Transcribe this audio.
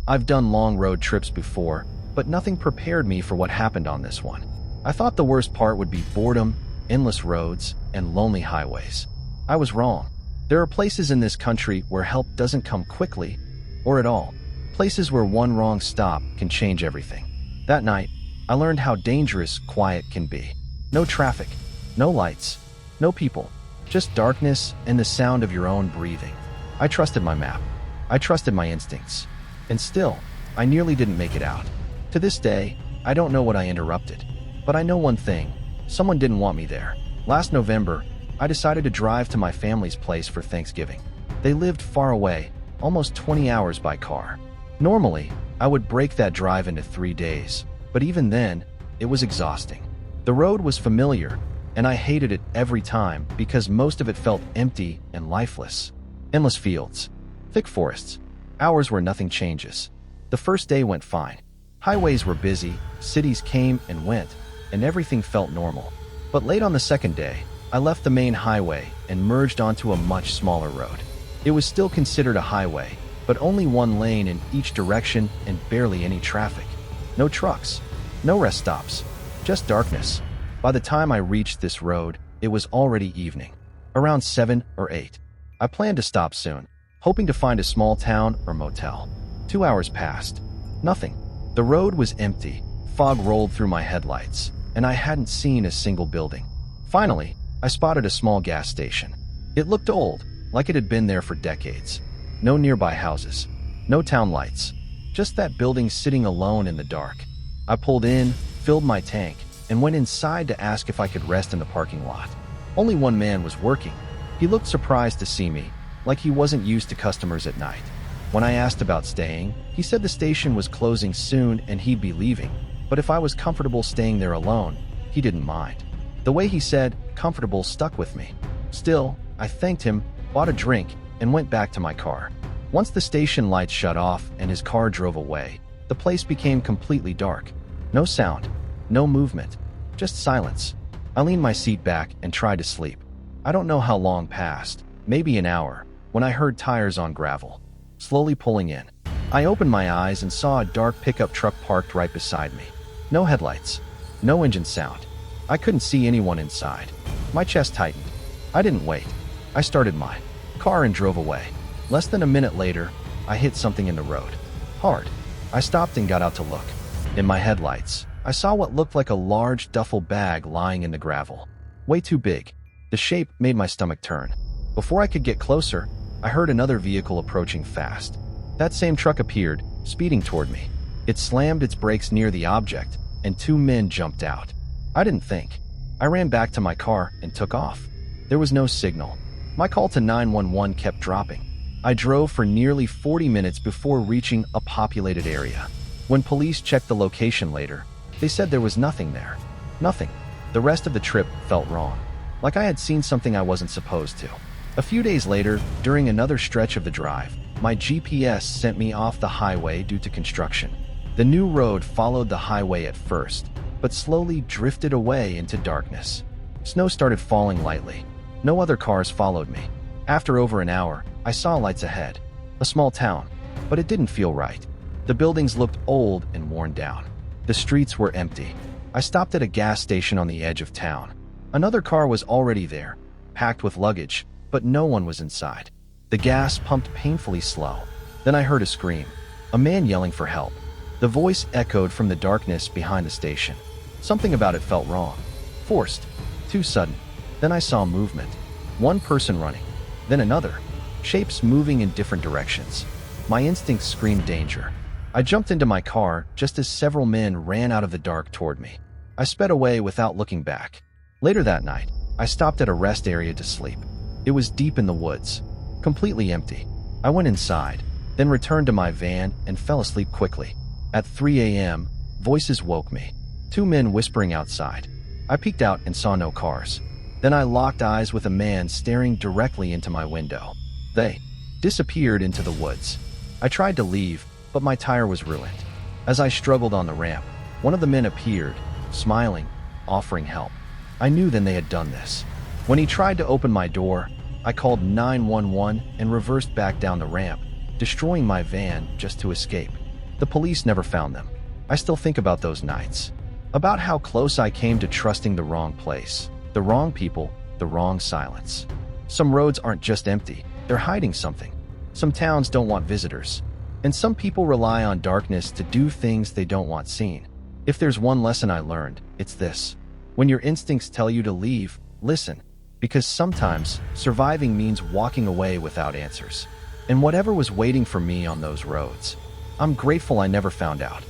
I've done long road trips before, but nothing prepared me for what happened on this one. I thought the worst part would be boredom, endless roads, and lonely highways. I was wrong. There are places in this country where help doesn't come quickly, or at all. Places where one wrong stop can change everything. That night, I learned how dangerous quiet can be. No traffic, no lights, no people, just darkness and the sound of your own breathing. I trusted my map. I trusted my instincts. And still, I nearly didn't make it out. To this day, I don't know what I interrupted. But I know one thing. Someone didn't want me there. Last November, I decided to drive to my family's place for Thanksgiving. They lived far away, almost 20 hours by car. Normally, I would break that drive into 3 days, but even then, it was exhausting. The road was familiar, and I hated it every time because most of it felt empty and lifeless. Endless fields, thick forests, hours where nothing changes. The first day went fine. Highways were busy, cities came and went, and everything felt normal. But late on the second day, I left the main highway and merged onto a much smaller road. It was still considered a highway, but only one lane in each direction and barely any traffic. No trucks, no rest stops, just darkness. By the time I reached this road, it was already evening, around 7 or 8. I planned to stop soon, hoping to find a small town or motel. 2 hours passed. Nothing. The road was empty, fog rolled through my headlights, and I hadn't seen a single building. Finally, I spotted a small gas station. It looked old, like it had been there for decades. No nearby houses, no town lights, just that building sitting alone in the dark. I pulled in, filled my tank, and went inside to ask if I could rest in the parking lot. Only one man was working. He looked surprised to see me, like he wasn't used to customers at night. When I asked about staying, he said the station was closing soon and he'd be leaving, but if I was comfortable staying there alone, he didn't mind. The way he said comfortable stuck with me. Still, I thanked him, bought a drink, and went back to my car. Once the station lights shut off and his car drove away, the place became completely dark. No sound, no movement, just silence. I leaned my seat back and tried to sleep. I don't know how long passed, maybe an hour, when I heard tires on gravel, slowly pulling in. I opened my eyes and saw a dark pickup truck parked right beside me. No headlights, no engine sound. I couldn't see anyone inside. My chest tightened. I didn't wait. I started my car and drove away. Less than a minute later, I hit something in the road. Hard. I stopped and got out to look. In my headlights, I saw what looked like a large duffel bag lying in the gravel. Way too big. The shape made my stomach turn. Before I could get closer, I heard another vehicle approaching fast. That same truck appeared, speeding toward me. It slammed its brakes near the object, and 2 men jumped out. I didn't think. I ran back to my car and took off. There was no signal. My call to 911 kept dropping. I drove for nearly 40 minutes before reaching a populated area. When police checked the location later, they said there was nothing there. Nothing. The rest of the trip felt wrong. Like I had seen something I wasn't supposed to. A few days later, during another stretch of the drive, my GPS sent me off the highway due to construction. The new road followed the highway at first, but slowly drifted away into darkness. Snow started falling lightly. No other cars followed me. After over an hour, I saw lights ahead. A small town, but it didn't feel right. The buildings looked old and worn down. The streets were empty. I stopped at a gas station on the edge of town. Another car was already there, packed with luggage, but no one was inside. The gas pumped painfully slow. Then I heard a scream, a man yelling for help. The voice echoed from the darkness behind the station. Something about it felt wrong. Forced. Too sudden. Then I saw movement. One person running. Then another. Shapes moving in different directions. My instincts screamed danger. I jumped into my car just as several men ran out of the dark toward me. I sped away without looking back. Later that night, I stopped at a rest area to sleep. It was deep in the woods, completely empty. I went inside, then returned to my van and fell asleep quickly. At 3 a.m., voices woke me. 2 men whispering outside. I peeked out and saw no cars. Then I locked eyes with a man staring directly into my window. They disappeared into the woods. I tried to leave, but my tire was ruined. As I struggled on the ramp, one of the men appeared, smiling, offering help. I knew then they had done this. When he tried to open my door, I called 911 and reversed back down the ramp, destroying my van just to escape. The police never found them. I still think about those nights. About how close I came to trusting the wrong place, the wrong people, the wrong silence. Some roads aren't just empty, they're hiding something. Some towns don't want visitors. And some people rely on darkness to do things they don't want seen. If there's one lesson I learned, it's this. When your instincts tell you to leave, listen. Because sometimes, surviving means walking away without answers. And whatever was waiting for me on those roads, I'm grateful I never found out.